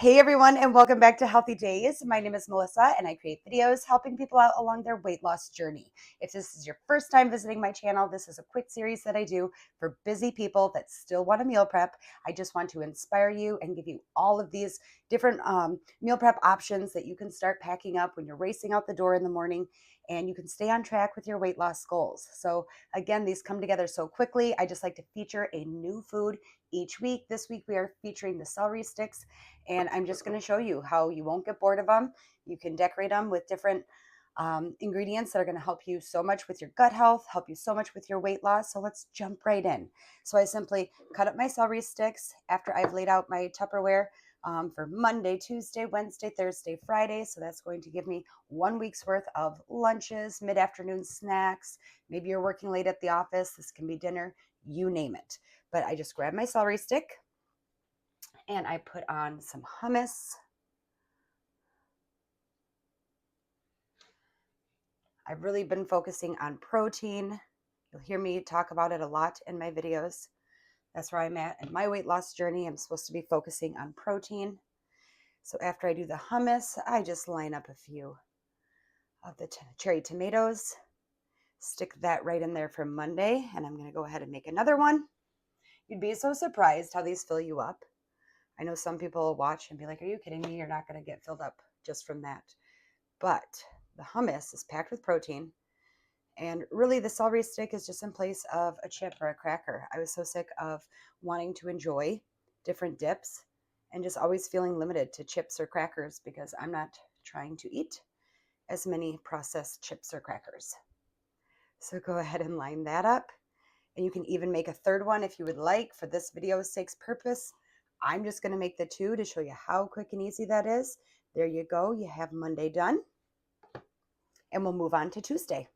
Hey everyone, and welcome back to Healthy Days. My name is Melissa, and I create videos helping people out along their weight loss journey. If this is your first time visiting my channel, this is a quick series that I do for busy people that still want to meal prep. I just want to inspire you and give you all of these different meal prep options that you can start packing up when you're racing out the door in the morning, and you can stay on track with your weight loss goals. So again, these come together so quickly. I just like to feature a new food each week. This week we are featuring the celery sticks, and I'm just going to show you how you won't get bored of them. You can decorate them with different ingredients that are going to help you so much with your gut health, help you so much with your weight loss. So let's jump right in. So I simply cut up my celery sticks after I've laid out my Tupperware for Monday, Tuesday, Wednesday, Thursday, Friday. So that's going to give me 1 week's worth of lunches, mid-afternoon snacks. Maybe you're working late at the office. This can be dinner, you name it. But I just grab my celery stick and I put on some hummus. I've really been focusing on protein. You'll hear me talk about it a lot in my videos. That's where I'm at in my weight loss journey. I'm supposed to be focusing on protein. So after I do the hummus, I just line up a few of the cherry tomatoes, stick that right in there for Monday, and I'm going to go ahead and make another one. You'd be so surprised how these fill you up. I know some people will watch and be like, are you kidding me? You're not going to get filled up just from that. But the hummus is packed with protein. And really, the celery stick is just in place of a chip or a cracker. I was so sick of wanting to enjoy different dips and just always feeling limited to chips or crackers because I'm not trying to eat as many processed chips or crackers. So go ahead and line that up. And you can even make a third one if you would like. For this video's sake's purpose, I'm just going to make the two to show you how quick and easy that is. There you go. You have Monday done. And we'll move on to Tuesday.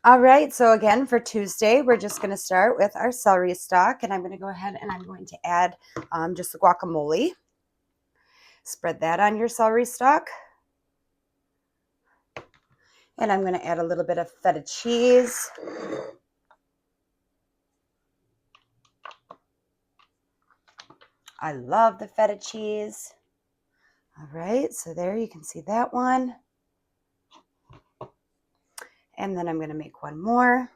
All right, so again, for Tuesday, we're just going to start with our celery stalk, and I'm going to go ahead and I'm going to add just the guacamole. Spread that on your celery stalk. And I'm going to add a little bit of feta cheese. I love the feta cheese. All right, so there you can see that one. And then I'm going to make one more.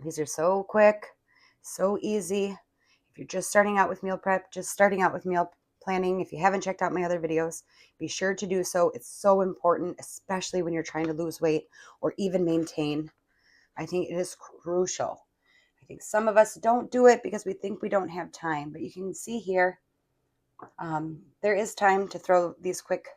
These are so quick, so easy. If you're just starting out with meal prep, just starting out with meal planning, if you haven't checked out my other videos, be sure to do so. It's so important, especially when you're trying to lose weight or even maintain. I think it is crucial. I think some of us don't do it because we think we don't have time, but you can see here, there is time to throw these quick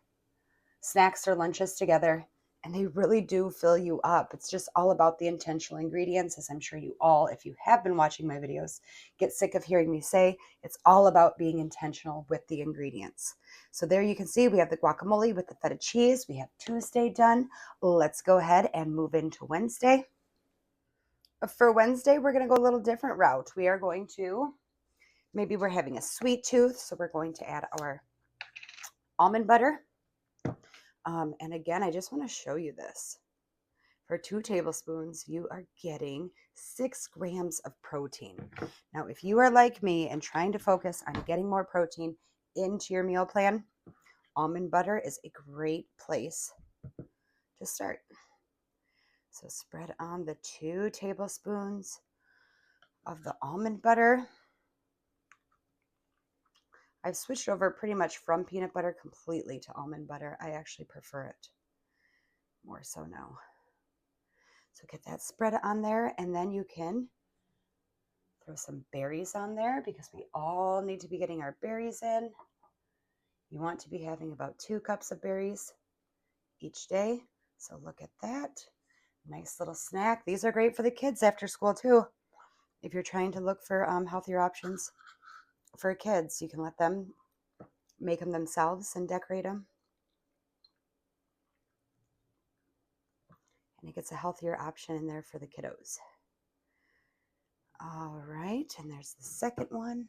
snacks or lunches together, and they really do fill you up. It's just all about the intentional ingredients, as I'm sure you all, if you have been watching my videos, get sick of hearing me say. It's all about being intentional with the ingredients. So there you can see we have the guacamole with the feta cheese. We have Tuesday done. Let's go ahead and move into Wednesday. For Wednesday, we're going to go a little different route. We are going to, maybe we're having a sweet tooth, so we're going to add our almond butter. And again, I just want to show you this. For 2 tablespoons, you are getting 6 grams of protein. Now, if you are like me and trying to focus on getting more protein into your meal plan, almond butter is a great place to start. So spread on the 2 tablespoons of the almond butter. I've switched over pretty much from peanut butter completely to almond butter. I actually prefer it more so now. So get that spread on there, and then you can throw some berries on there because we all need to be getting our berries in. You want to be having about 2 cups of berries each day. So look at that. Nice little snack. These are great for the kids after school too. If you're trying to look for healthier options for kids, you can let them make them themselves and decorate them. And it gets a healthier option in there for the kiddos. All right, and there's the second one.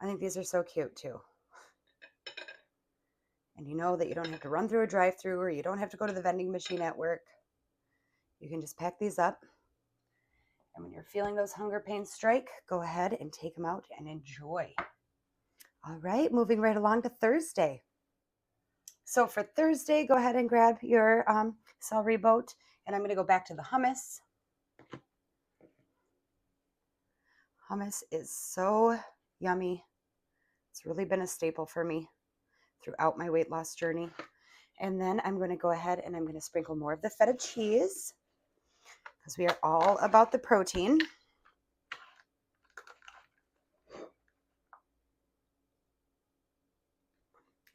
I think these are so cute too. And you know that you don't have to run through a drive-through or you don't have to go to the vending machine at work. You can just pack these up And when you're feeling those hunger pains strike, go ahead and take them out and enjoy. All right, moving right along to Thursday. So for Thursday, go ahead and grab your celery boat, and I'm going to go back to the hummus. Hummus is so yummy. It's really been a staple for me throughout my weight loss journey. And then I'm going to go ahead and I'm going to sprinkle more of the feta cheese because we are all about the protein.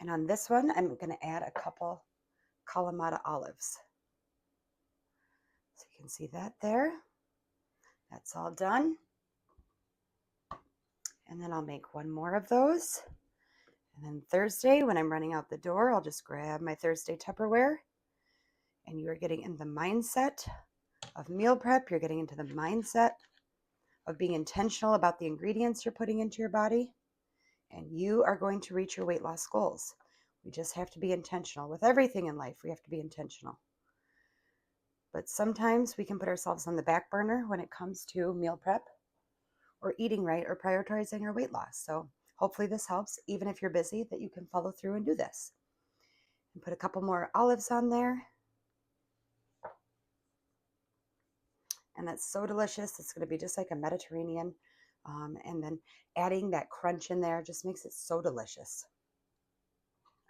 And on this one, I'm going to add a couple Kalamata olives. So you can see that there. That's all done. And then I'll make one more of those. And then Thursday, when I'm running out the door, I'll just grab my Thursday Tupperware. And you are getting in the mindset of meal prep. You're getting into the mindset of being intentional about the ingredients you're putting into your body. And you are going to reach your weight loss goals. We just have to be intentional. With everything in life, we have to be intentional. But sometimes we can put ourselves on the back burner when it comes to meal prep or eating right or prioritizing our weight loss. So hopefully this helps, even if you're busy, that you can follow through and do this. And put a couple more olives on there. And that's so delicious. It's going to be just like a Mediterranean. And then adding that crunch in there just makes it so delicious.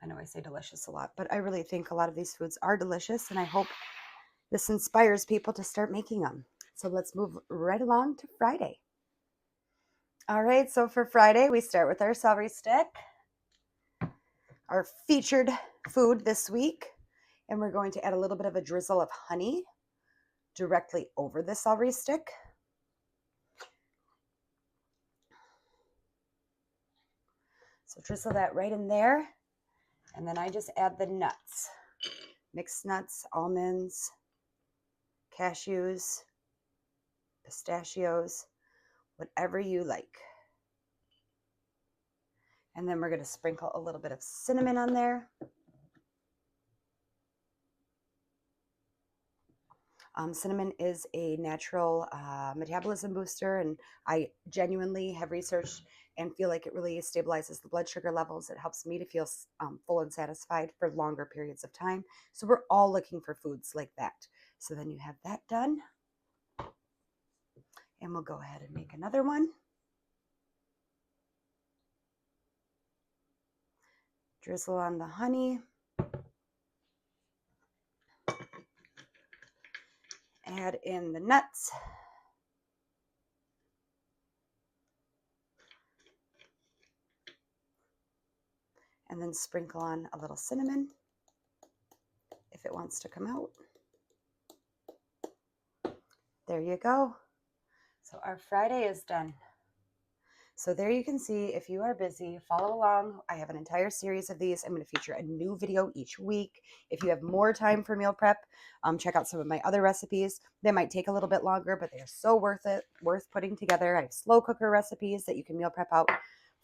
I know I say delicious a lot, but I really think a lot of these foods are delicious, and I hope this inspires people to start making them. So let's move right along to Friday. All right, so for Friday, we start with our celery stick, our featured food this week, and we're going to add a little bit of a drizzle of honey directly over the celery stick. So drizzle that right in there, and then I just add the nuts, mixed nuts, almonds, cashews, pistachios, whatever you like. And then we're going to sprinkle a little bit of cinnamon on there. Cinnamon is a natural metabolism booster, and I genuinely have researched and feel like it really stabilizes the blood sugar levels. It helps me to feel full and satisfied for longer periods of time. So we're all looking for foods like that. So then you have that done. And we'll go ahead and make another one. Drizzle on the honey. Add in the nuts. And then sprinkle on a little cinnamon if it wants to come out. There you go. So our Friday is done. So there you can see, if you are busy, follow along. I have an entire series of these. I'm going to feature a new video each week. If you have more time for meal prep, check out some of my other recipes. They might take a little bit longer, but they're so worth it, worth putting together. I have slow cooker recipes that you can meal prep out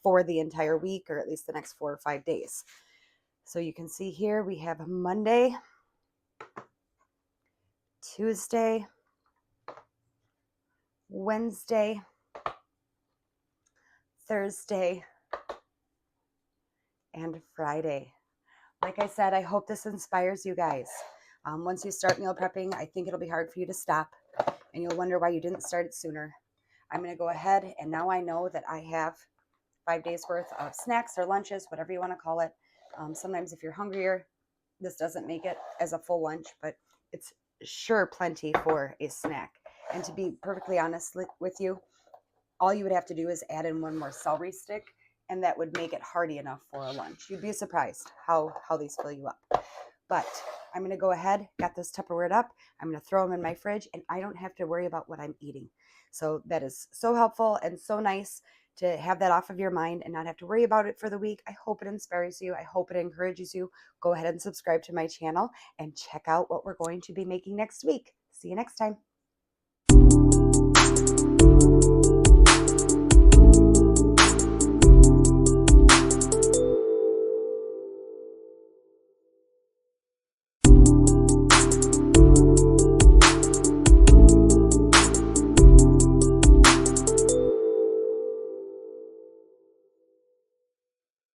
for the entire week, or at least the next 4 or 5 days. So you can see here we have Monday, Tuesday, Wednesday, Thursday, and Friday. Like I said, I hope this inspires you guys. Once you start meal prepping, I think it'll be hard for you to stop, and you'll wonder why you didn't start it sooner. I'm going to go ahead, and now I know that I have 5 days worth of snacks or lunches, whatever you want to call it. Sometimes if you're hungrier, this doesn't make it as a full lunch, but it's sure plenty for a snack. And to be perfectly honest with you, all you would have to do is add in one more celery stick, and that would make it hearty enough for a lunch. You'd be surprised how these fill you up. But I'm going to go ahead, got this Tupperware up. I'm going to throw them in my fridge, and I don't have to worry about what I'm eating. So that is so helpful and so nice to have that off of your mind and not have to worry about it for the week. I hope it inspires you. I hope it encourages you. Go ahead and subscribe to my channel and check out what we're going to be making next week. See you next time.